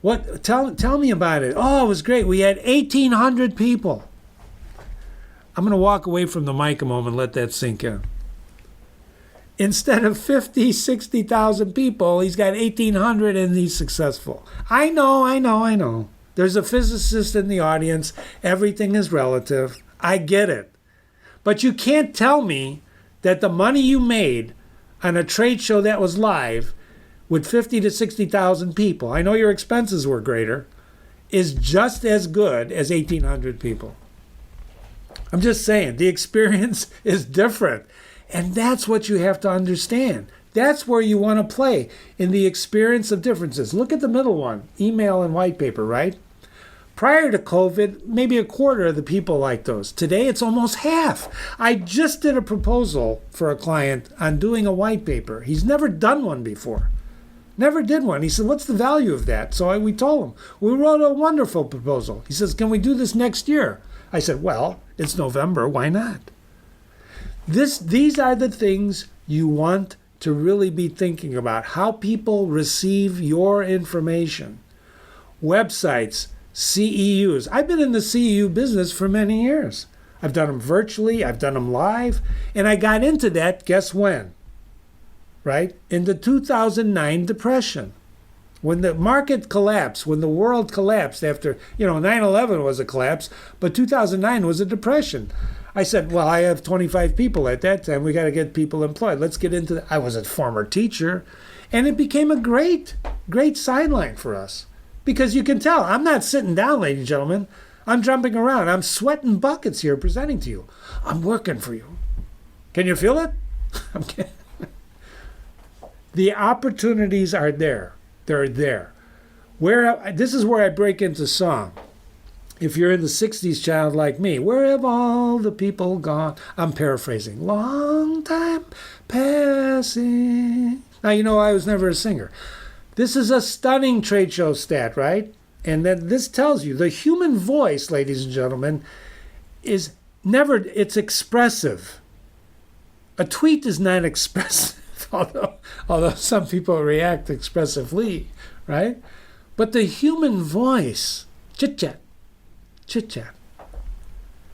What? Tell me about it. Oh, it was great. We had 1,800 people. I'm going to walk away from the mic a moment and let that sink in. Instead of 50, 60,000 people, he's got 1,800 and he's successful. I know. There's a physicist in the audience. Everything is relative. I get it. But you can't tell me that the money you made on a trade show that was live with 50 to 60,000 people, I know your expenses were greater, is just as good as 1,800 people. I'm just saying, the experience is different. And that's what you have to understand. That's where you want to play, in the experience of differences. Look at the middle one, email and white paper, right? Prior to COVID, maybe a quarter of the people like those. Today, it's almost half. I just did a proposal for a client on doing a white paper. He's never done one before. Never did one. He said, what's the value of that? So we told him. We wrote a wonderful proposal. He says, can we do this next year? I said, well, it's November. Why not? These are the things you want to really be thinking about. How people receive your information. Websites, CEUs. I've been in the CEU business for many years. I've done them virtually. I've done them live. And I got into that, guess when? Right? In the 2009 depression. When the market collapsed, when the world collapsed after, 9/11 was a collapse, but 2009 was a depression. I said, well, I have 25 people at that time. We got to get people employed. Let's get into that. I was a former teacher, and it became a great, great sideline for us. Because you can tell, I'm not sitting down, ladies and gentlemen. I'm jumping around. I'm sweating buckets here presenting to you. I'm working for you. Can you feel it? I'm kidding. The opportunities are there. They're there. This is where I break into song. If you're in the 60s child like me, where have all the people gone? I'm paraphrasing. Long time passing. Now, I was never a singer. This is a stunning trade show stat, right? And then this tells you the human voice, ladies and gentlemen, is never, it's expressive. A tweet is not expressive. Although some people react expressively, right? But the human voice, chit-chat.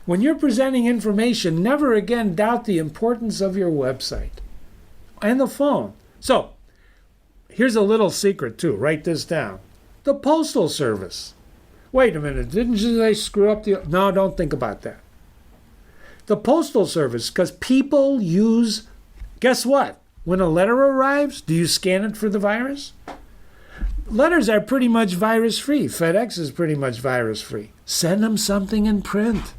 When you're presenting information, never again doubt the importance of your website and the phone. So, here's a little secret too. Write this down. The Postal Service. Wait a minute, didn't they screw up the... No, don't think about that. The Postal Service, because people use... Guess what? When a letter arrives, do you scan it for the virus? Letters are pretty much virus-free. FedEx is pretty much virus-free. Send them something in print.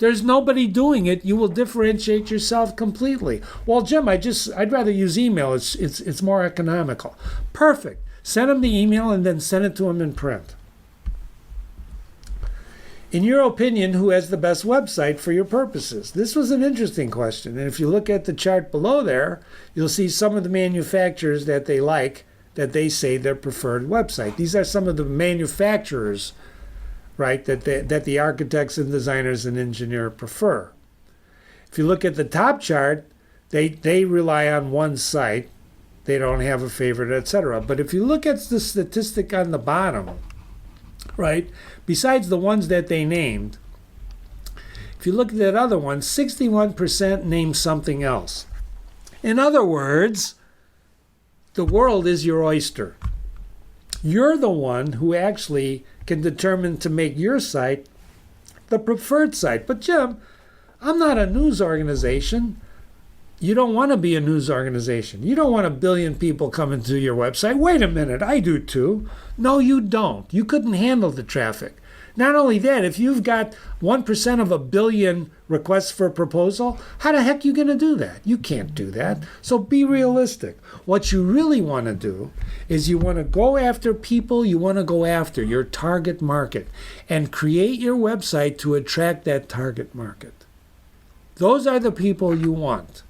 There's nobody doing it. You will differentiate yourself completely. Well, Jim, I'd rather use email. It's more economical. Perfect. Send them the email and then send it to them in print. In your opinion, who has the best website for your purposes? This was an interesting question. And if you look at the chart below there, you'll see some of the manufacturers that they like, that they say their preferred website. These are some of the manufacturers, right, that the architects and designers and engineers prefer. If you look at the top chart, they rely on one site. They don't have a favorite, etc. But if you look at the statistic on the bottom, right, besides the ones that they named, if you look at that other one, 61% named something else. In other words, the world is your oyster. You're the one who actually can determine to make your site the preferred site. But Jim, I'm not a news organization. You don't want to be a news organization. You don't want 1 billion people coming to your website. Wait a minute, I do too. No, you don't. You couldn't handle the traffic. Not only that, if you've got 1% of 1 billion requests for a proposal, how the heck are you going to do that? You can't do that. So be realistic. What you really want to do is you want to go after people, you want to go after your target market and create your website to attract that target market. Those are the people you want.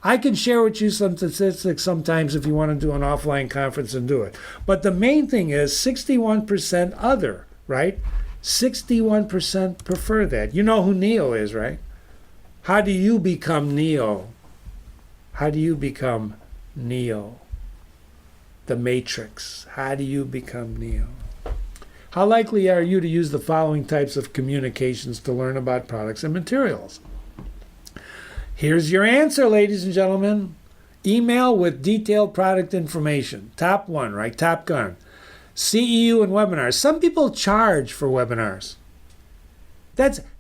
I can share with you some statistics sometimes if you want to do an offline conference and do it. But the main thing is 61% other, right? 61% prefer that. You know who Neo is, right? How do you become Neo? How do you become Neo? The Matrix. How do you become Neo? How likely are you to use the following types of communications to learn about products and materials? Here's your answer, ladies and gentlemen. Email with detailed product information. Top one, right? Top gun. CEU and webinars. Some people charge for webinars.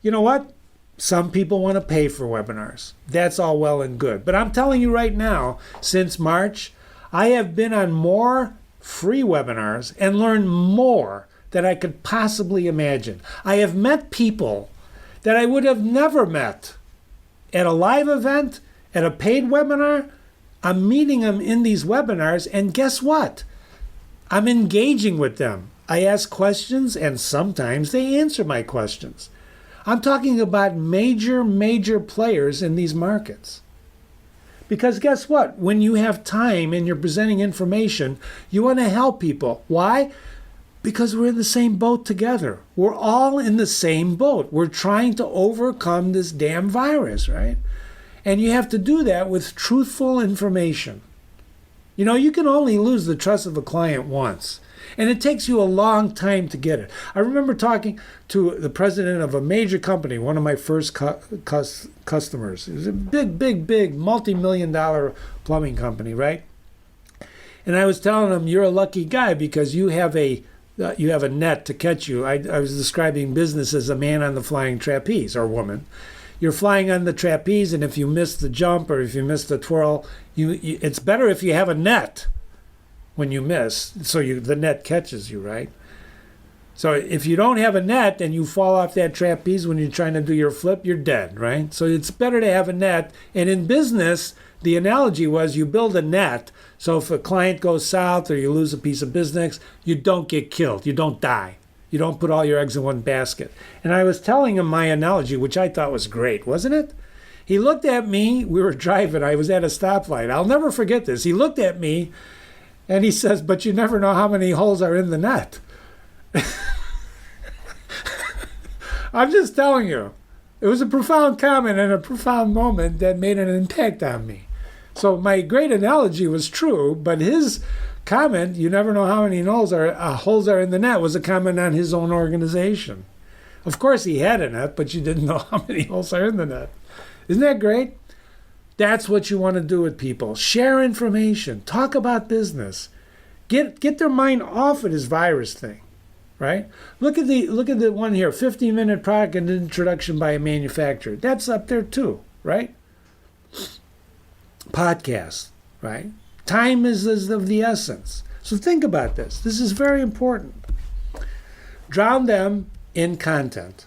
You know what? Some people want to pay for webinars. That's all well and good. But I'm telling you right now, since March, I have been on more free webinars and learned more than I could possibly imagine. I have met people that I would have never met at a live event, at a paid webinar. I'm meeting them in these webinars, and guess what? I'm engaging with them. I ask questions, and sometimes they answer my questions. I'm talking about major players in these markets. Because guess what? When you have time and you're presenting information, you want to help people. Why? Because we're in the same boat together. We're all in the same boat. We're trying to overcome this damn virus, right? And you have to do that with truthful information. You know, you can only lose the trust of a client once. And it takes you a long time to get it. I remember talking to the president of a major company, one of my first customers. It was a big, multi-million-dollar plumbing company, right? And I was telling him, you're a lucky guy because you have a net to catch you. I was describing business as a man on the flying trapeze, or woman. You're flying on the trapeze, and if you miss the jump or if you miss the twirl, it's better if you have a net when you miss, so the net catches you, right? So if you don't have a net and you fall off that trapeze when you're trying to do your flip, you're dead, right? So it's better to have a net. And in business, the analogy was you build a net, so if a client goes south or you lose a piece of business, you don't get killed, you don't die. You don't put all your eggs in one basket. And I was telling him my analogy, which I thought was great, wasn't it? He looked at me, we were driving, I was at a stoplight. I'll never forget this. He looked at me and he says, but you never know how many holes are in the net. I'm just telling you. It was a profound comment and a profound moment that made an impact on me. So my great analogy was true, but his comment, you never know how many holes are in the net, was a comment on his own organization. Of course he had a net, but you didn't know how many holes are in the net. Isn't that great? That's what you want to do with people. Share information. Talk about business. Get their mind off of this virus thing, right? Look at the one here, 15-minute product and introduction by a manufacturer. That's up there too, right? Podcasts, right? Time is of the essence. So think about this. This is very important. Drown them in content.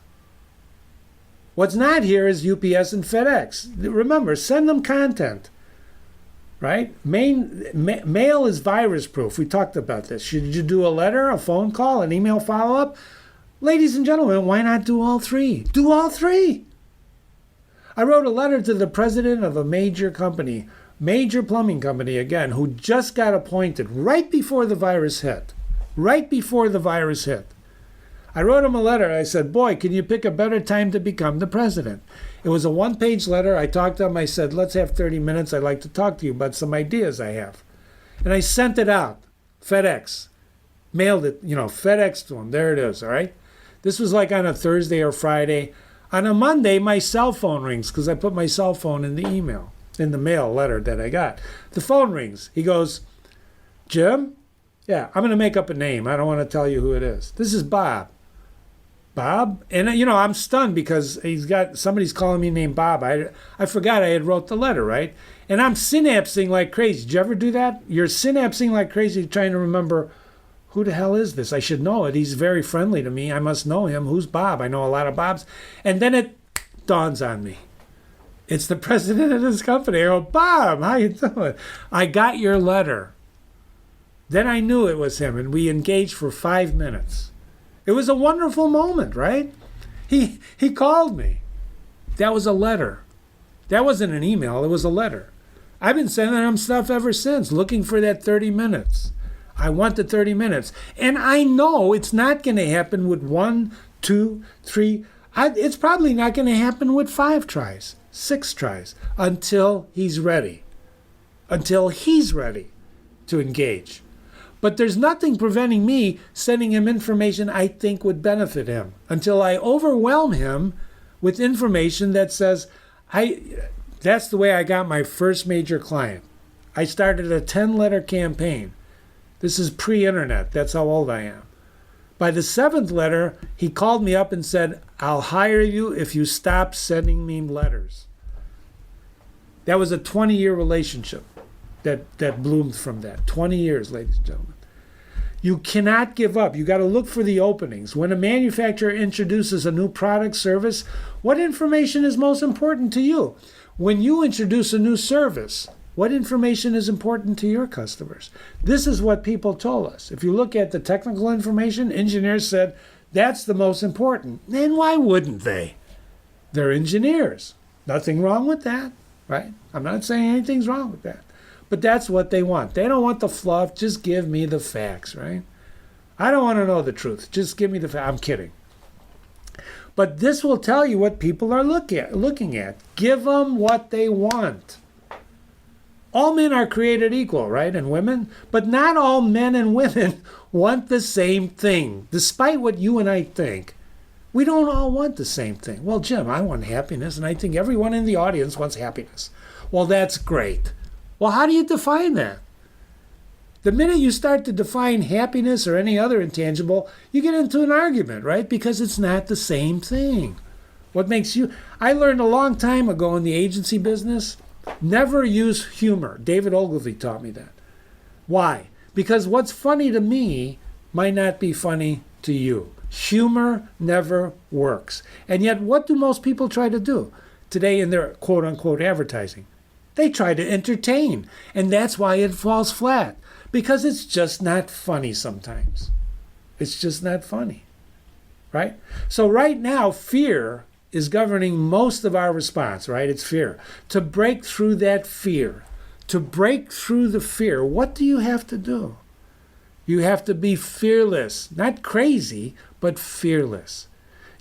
What's not here is UPS and FedEx. Remember, send them content, right? Mail is virus proof. We talked about this. Should you do a letter, a phone call, an email follow-up? Ladies and gentlemen, why not do all three? Do all three. I wrote a letter to the president of a major company, major plumbing company again, who just got appointed right before the virus hit. Right before the virus hit. I wrote him a letter. I said, boy, can you pick a better time to become the president? It was a one-page letter. I talked to him. I said, let's have 30 minutes. I'd like to talk to you about some ideas I have. And I sent it out. FedEx. Mailed it, FedEx to him. There it is, all right? This was like on a Thursday or Friday. On a Monday, my cell phone rings because I put my cell phone in the email, in the mail letter that I got. The phone rings. He goes, Jim? Yeah, I'm going to make up a name. I don't want to tell you who it is. This is Bob. Bob? And, I'm stunned because somebody's calling me named Bob. I forgot I had wrote the letter, right? And I'm synapsing like crazy. Did you ever do that? You're synapsing like crazy trying to remember, who the hell is this? I should know it. He's very friendly to me. I must know him. Who's Bob? I know a lot of Bobs. And then it dawns on me. It's the president of this company. I go, Bob, how you doing? I got your letter. Then I knew it was him, and we engaged for 5 minutes. It was a wonderful moment, right? He called me. That was a letter. That wasn't an email. It was a letter. I've been sending him stuff ever since, looking for that 30 minutes. I want the 30 minutes. And I know it's not going to happen with 1, 2, 3. It's probably not going to happen with 5 tries, 6 tries, until he's ready. Until he's ready to engage. But there's nothing preventing me sending him information I think would benefit him until I overwhelm him with information that says, that's the way I got my first major client. I started a 10-letter campaign. This is pre-internet. That's how old I am. By the 7th letter, he called me up and said, I'll hire you if you stop sending me letters. That was a 20-year relationship that bloomed from that. 20 years, ladies and gentlemen. You cannot give up. You got to look for the openings. When a manufacturer introduces a new product, service, what information is most important to you? When you introduce a new service, what information is important to your customers? This is what people told us. If you look at the technical information, engineers said that's the most important. And why wouldn't they? They're engineers. Nothing wrong with that, right? I'm not saying anything's wrong with that. But that's what they want. They don't want the fluff. Just give me the facts, right? I don't want to know the truth. Just give me the facts. I'm kidding. But this will tell you what people are looking at. Give them what they want. All men are created equal, right? And women? But not all men and women want the same thing. Despite what you and I think, we don't all want the same thing. Well, Jim, I want happiness, and I think everyone in the audience wants happiness. Well, that's great. Well, how do you define that? The minute you start to define happiness or any other intangible, you get into an argument, right? Because it's not the same thing. What makes you... I learned a long time ago in the agency business, never use humor. David Ogilvy taught me that. Why? Because what's funny to me might not be funny to you. Humor never works. And yet, what do most people try to do today in their quote-unquote advertising? They try to entertain. And that's why it falls flat. Because it's just not funny sometimes. It's just not funny. Right? So right now, fear is governing most of our response, right? It's fear. To break through that fear, to break through the fear, what do you have to do? You have to be fearless. Not crazy, but fearless.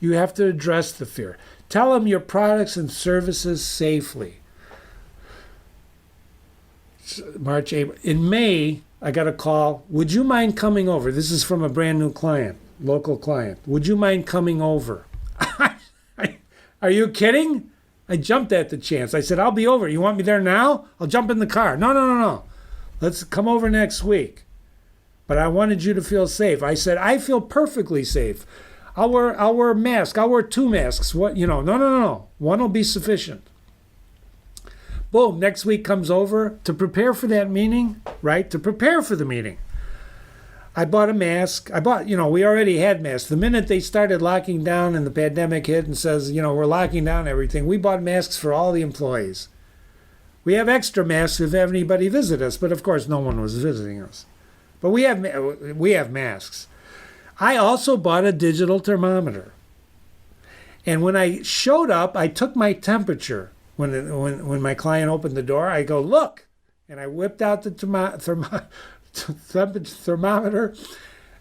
You have to address the fear. Tell them your products and services safely. March, April. In May, I got a call. Would you mind coming over? This is from a brand new client, local client. Would you mind coming over? Are you kidding? I jumped at the chance. I said, I'll be over. You want me there now? I'll jump in the car. No. Let's come over next week. But I wanted you to feel safe. I said, I feel perfectly safe. I'll wear a mask. I'll wear 2 masks. No. One will be sufficient. Boom, next week comes over to prepare for that meeting, right? To prepare for the meeting. I bought a mask. We already had masks. The minute they started locking down and the pandemic hit and says, we're locking down everything, we bought masks for all the employees. We have extra masks if anybody visit us, but of course no one was visiting us. But we have masks. I also bought a digital thermometer. And when I showed up, I took my temperature. When my client opened the door, I go, look, and I whipped out the thermometer.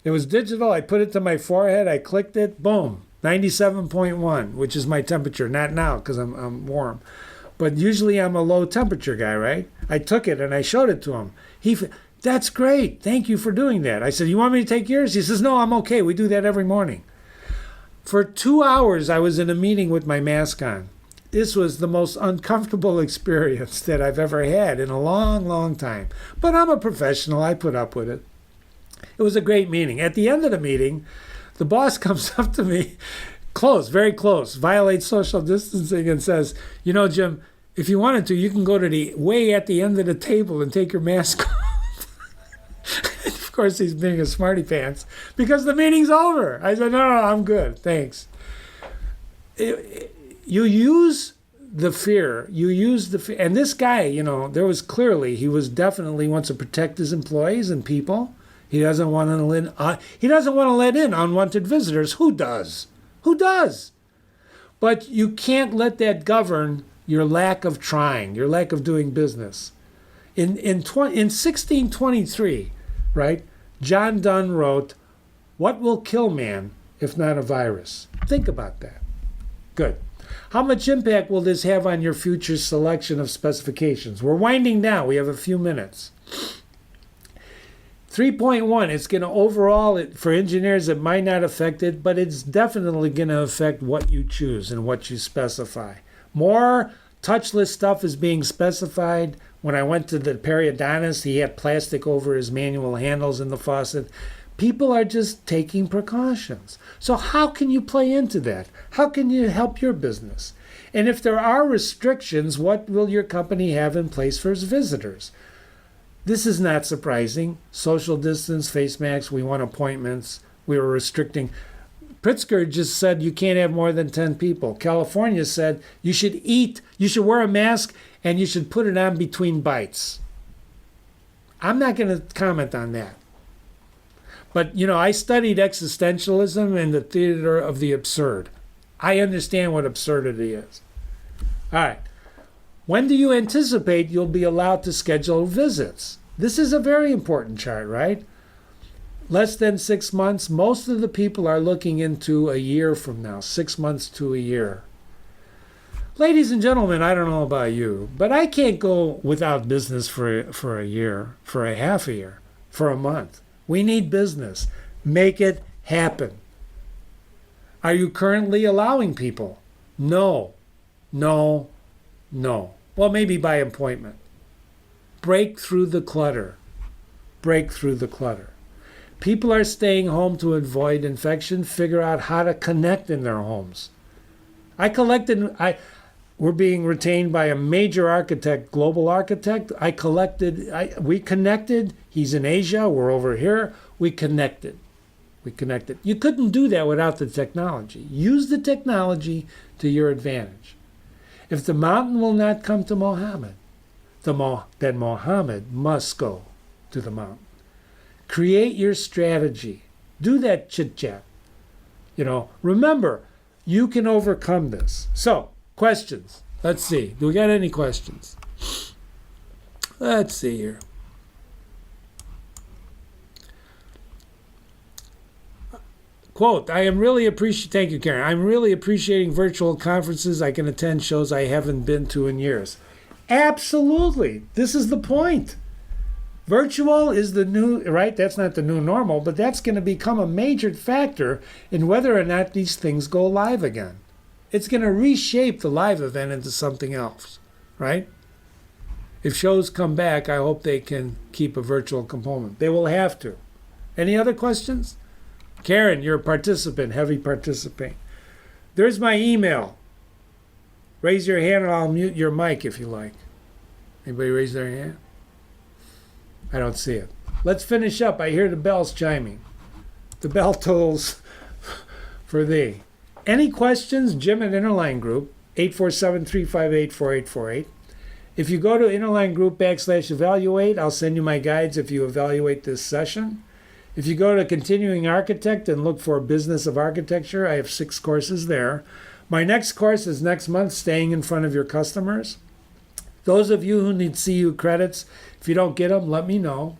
It was digital. I put it to my forehead. I clicked it. Boom, 97.1, which is my temperature. Not now because I'm warm, but usually I'm a low temperature guy, right? I took it and I showed it to him. That's great. Thank you for doing that. I said, you want me to take yours? He says, no, I'm okay. We do that every morning. For 2 hours, I was in a meeting with my mask on. This was the most uncomfortable experience that I've ever had in a long, long time. But I'm a professional. I put up with it. It was a great meeting. At the end of the meeting, the boss comes up to me, close, very close, violates social distancing and says, Jim, if you wanted to, you can go to the way at the end of the table and take your mask off. Of course, he's being a smarty pants because the meeting's over. I said, no, I'm good. Thanks. You use the fear. And this guy, there was clearly, he definitely wants to protect his employees and people. He doesn't want to let in unwanted visitors. Who does? But you can't let that govern your lack of trying, your lack of doing business. In 1623, right, John Donne wrote, "What will kill man if not a virus?" Think about that. Good. How much impact will this have on your future selection of specifications? We're winding down. We have a few minutes. 3.1, it's going to overall, for engineers, it might not affect it, but it's definitely going to affect what you choose and what you specify. More touchless stuff is being specified. When I went to the periodontist, he had plastic over his manual handles in the faucet. People are just taking precautions. So how can you play into that? How can you help your business? And if there are restrictions, what will your company have in place for its visitors? This is not surprising. Social distance, face masks, we want appointments. We were restricting. Pritzker just said you can't have more than 10 people. California said you should wear a mask, and you should put it on between bites. I'm not going to comment on that. But, I studied existentialism and the theater of the absurd. I understand what absurdity is. All right. When do you anticipate you'll be allowed to schedule visits? This is a very important chart, right? Less than 6 months. Most of the people are looking into a year from now, 6 months to a year. Ladies and gentlemen, I don't know about you, but I can't go without business for a year, for a half a year, for a month. We need business. Make it happen. Are you currently allowing people? No, no, no. Well, maybe by appointment. Break through the clutter. Break through the clutter. People are staying home to avoid infection. Figure out how to connect in their homes. We're being retained by a major architect, global architect. We connected. He's in Asia. We're over here. We connected. You couldn't do that without the technology. Use the technology to your advantage. If the mountain will not come to Mohammed, then Mohammed must go to the mountain. Create your strategy. Do that chit-chat. Remember, you can overcome this. So, questions. Let's see. Do we got any questions? Let's see here. Quote, thank you, Karen. I'm really appreciating virtual conferences. I can attend shows I haven't been to in years. Absolutely. This is the point. Virtual is the new, right? That's not the new normal, but that's going to become a major factor in whether or not these things go live again. It's going to reshape the live event into something else, right? If shows come back, I hope they can keep a virtual component. They will have to. Any other questions? Karen, you're a participant, heavy participant. There's my email. Raise your hand and I'll mute your mic if you like. Anybody raise their hand? I don't see it. Let's finish up. I hear the bells chiming. The bell tolls for thee. Any questions? Jim at Interline Group, 847-358-4848. If you go to Interline Group /evaluate, I'll send you my guides if you evaluate this session. If you go to Continuing Architect and look for Business of Architecture, I have 6 courses there. My next course is next month, Staying in Front of Your Customers. Those of you who need CU credits, if you don't get them, let me know.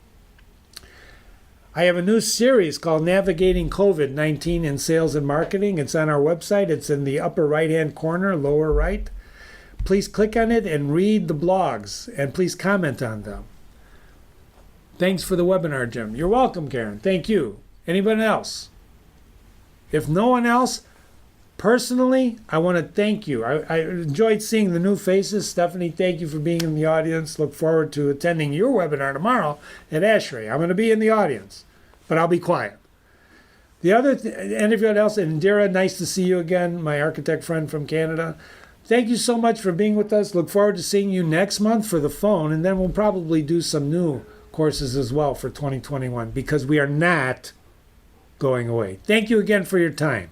I have a new series called Navigating COVID-19 in Sales and Marketing. It's on our website. It's in the upper right-hand corner, lower right. Please click on it and read the blogs, and please comment on them. Thanks for the webinar, Jim. You're welcome, Karen. Thank you. Anyone else? If no one else, personally, I want to thank you. I enjoyed seeing the new faces. Stephanie, thank you for being in the audience. Look forward to attending your webinar tomorrow at ASHRAE. I'm going to be in the audience, but I'll be quiet. Anyone else? Indira, nice to see you again, my architect friend from Canada. Thank you so much for being with us. Look forward to seeing you next month for the phone, and then we'll probably do some new courses as well for 2021 because we are not going away. Thank you again for your time.